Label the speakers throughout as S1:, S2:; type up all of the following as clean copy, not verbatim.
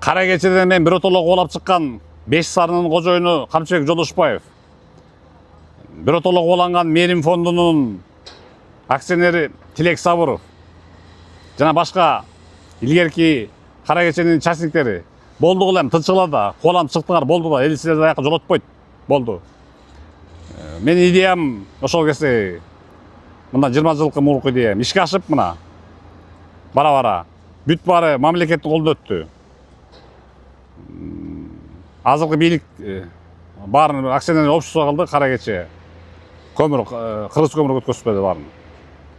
S1: Кара кечеден мен биротоло кубалап чыккан 5 сарынын кожоюну Камчыбек Жолдошбаев, биротоло кубаланган Мээрим фондунун акционери Тилек Сабыров жана башка илгерки кара кеченин частниктери болду элем, тынчыгыла кубаланып чыктыңар, болду да, эл силерди аяка жолотпойт, болду. Менин идеям ошол кезде мына 20 жылкы мурунку идеям ишке ашып, мына бара-бара бүт баары мамлекеттин колунда өттү. Азыркы бийлик баарын акционерлер обществосуна калды, кара кече көмүр, кыргыз көмүргө өткөзбөдү баарын.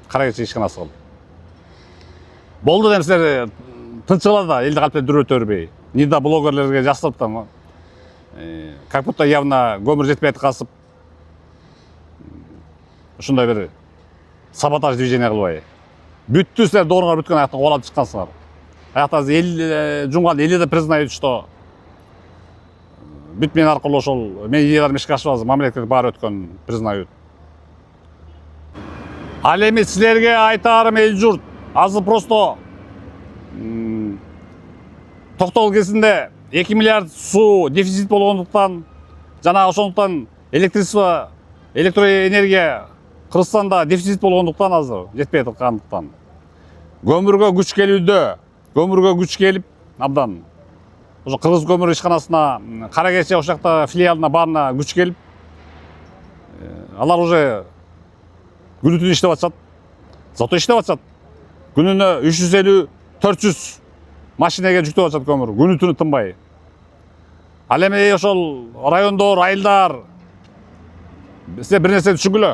S1: Кара кече ишканасы кылды. Болду дейм, силер тынчыгыла да, элди калп дүрөтө бербей. Нида блогерлерге жастырып да, как будто явно көмүр жетпей аткасып, ушундай бир саботаж движение кылбай. Бүттү силер дооруңар бүткөн аякта кубалап чыккансыңар. Аякта эл жунган, эли да признают, что бүт мен аркылуу ошол менин идеяларым ишке ашпады, мамлекет баары өткөн признают. Ал эми силерге айтаарым, эл журт, азыр просто токтогул кезинде 2 миллиард суу дефицит болгондуктан жана ошондуктан электроэнергия Кыргызстанда дефицит болгондуктан азыр жетпей аткандыктан көмүргө күч келүүдө, көмүргө күч келип абдан ошо кыргыз көмүр ишканасына, кара кече ошол жакта филиалына баарына күч келип, алар уже күнү-түнү иштеп атышат. Зато иштеп атышат. Күнүнө 350-400 машинеге жүктөп атышат көмүр, күнү-түнү тынбай. Ал эми ошол райондор, айылдар силер бир нерсе түшүнгүлө.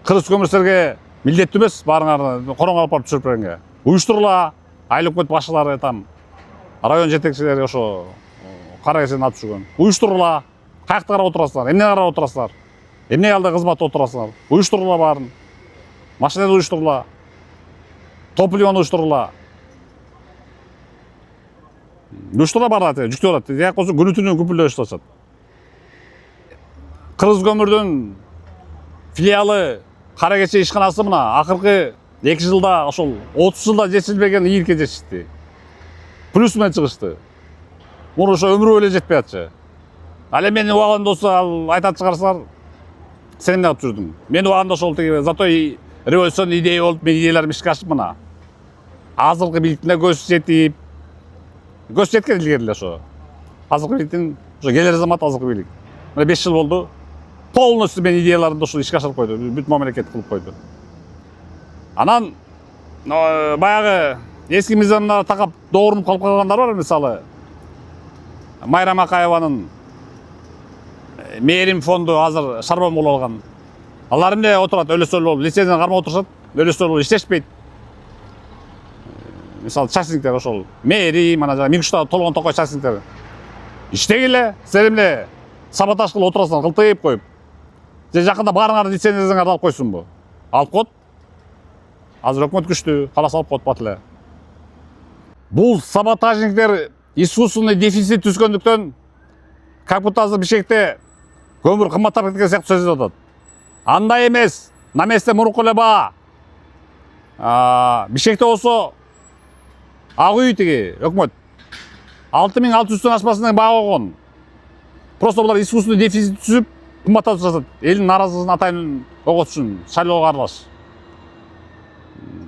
S1: Кыргыз көмүр силерге милдеттүү эмес, баарыңарды короңго алып барып түшүрүп бергенге. Уюштурула, айыл өкмөт башчылары там, район жетекчилери ошо кара кечени алып түшүргөн. Уюштурула, каякта карап отурасыңар, эмне карап отурасыңар, эмне алды кызматта отурасыңар. Уюштурула баарын. Машинаны уюштурула, топливону уюштурула. Уюштурула баарын жүктөп атат. Тияк болсо күнү-түнү күпүлдөп иштеп атышат. Кыргыз көмүрдүн филиалы кара кече ишканасы мына акыркы 2 жылда ошол 30 жылда жетишилбеген ийирке жетишти. Плюс менен чыгышты. Муну ошо өмүрү эле жетпей атчы. Ал эми менин убагымда болсо ал айтат чыгарсалар, сен эмне кылып жүрдүң? Мен убагымда ошол тиги зато революцион идея болуп, менин идеяларым ишке ашып, мына азыркы бийликтин көз жетип, көз жеткен илгери эле ошо. Азыркы бийликтин ошо келер замат азыркы бийлик. Мына 5 жыл болду. Полностью менин идеяларымды ошол ишке ашырып койду, бүт мамлекет кылып койду. Анан баягы эски мыйзамына такап доорунуп калып калгандар бар, мисалы Майрам Акаеванын Мээрим фонду азыр шарбан болуп алган. Алар эмне отурат, өлөсөл болуп, лицензияны кармап отурушат, өлөсөл болуп иштешпейт. Мисалы частниктер ошол Мээрим, ана жана Миңкуштагы Толгон Токой частниктер иштегиле, силер эмне саботаж кылып отурасыңар, кылтыйып коюп. Же жакында баарыңардын лицензияңарды алып койсунбу? Алып коет. Азыр өкмөт күчтүү, каласа алып коет бат эле. Бул саботажниктер искусственный дефицит түзгөндүктөн, как будто азыр Бишкекте көмүр кымбаттап кеткен сыяктуу сөз айтып атат. Андай эмес, на месте мурунку эле баа. Бишкекте болсо ак үй тиги өкмөт 6600 ашпасынан баа койгон. Просто булар искусственный дефицит түзүп, кымбаттатып жатат. Элдин наразылыгын атайын огот үчүн шайлоого аралаш.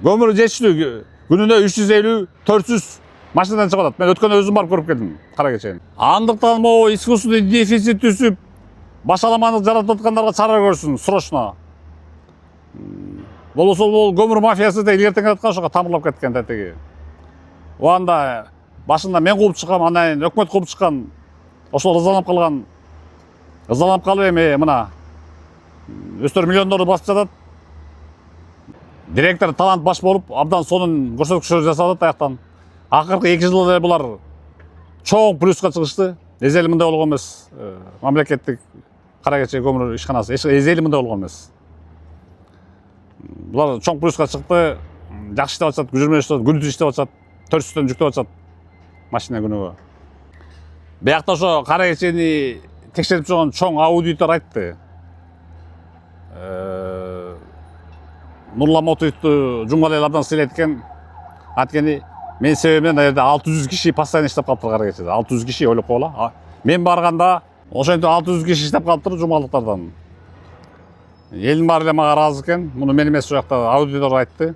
S1: Көмүр жетиштүү, күнүнө 350-400 машинадан чыгып атат. Мен өткөндө өзүм барып көрүп келдим кара кечени. Андыктан могу искусственный дефицит түзүп, башаламаны жаратып аткандарга чара көрсүн, срочно. Болбосо бул көмүр мафиясы да илгертен келаткан, ошого тамырлап кеткен да тиги. Оанда башында мен кууп чыккам, андан кийин өкмөт кууп чыккан. Ошол ызаланып калган. Ызаланып калып эми мына өстөр миллиондорду басып жатат. Директор талант баш болуп, абдан сонун көрсөткүчтөр жасап атат аяктан. Акыркы 2 жылда булар чоң плюска чыгышты. Эзели мындай болгон эмес. Мамлекеттик кара кече көмүр ишканасы эзели мындай болгон эмес. Булар чоң плюска чыкты. Жакшы иштеп атышат, күжүрмө иштеп, күнү-түнү иштеп атышат. 400төн жүктөп атышат машина күнүгө. Биякта ошо кара кечени текшерип жүргөн чоң аудитор айтты. Нурламотовду Жумгалел абдан сыйлайт экен. Анткени Мен себебинен ал жерде 600 киши постоянно иштеп калыптыр кара кечеде. 600 киши ойлоп койгула. Мен барганда ошентип 600 киши иштеп калыптыр жумалыктардан. Элдин баары эле мага ыраазы экен. Муну мен эмес, ошакта аудитор айтты.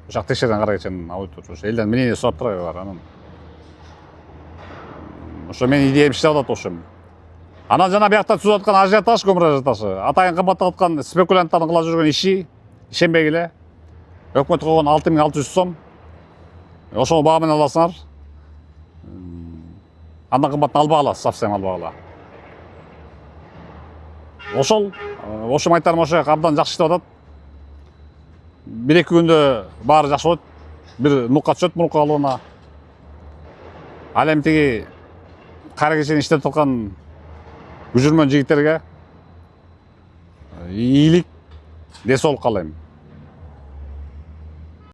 S1: Ошак текшерген кара кеченин аудитору. Ошо элден мнение сурап турат анан. Ошо менин идеям иштеп атат ошо. Анан жана биякта түзүп аткан ажиотаж, көмүр ажиотажы. Атайын кымбаттап аткан спекулянттардын кыла жүргөн иши, ишенбегиле. Өкмөт койгон 6600 сом. Ошол баа менен аласыңар. Андан кымбатын албагыла, совсем албагыла. Ошо айтарым ошо абдан жакшы иштеп атат. 1-2 күндө баары жакшы болот. Бир нукка түшөт мурунку калыбына. Ал эми тиги кара кечени иштеп аткан күжүрмөн жигиттерге ийгилик десе болуп калайм.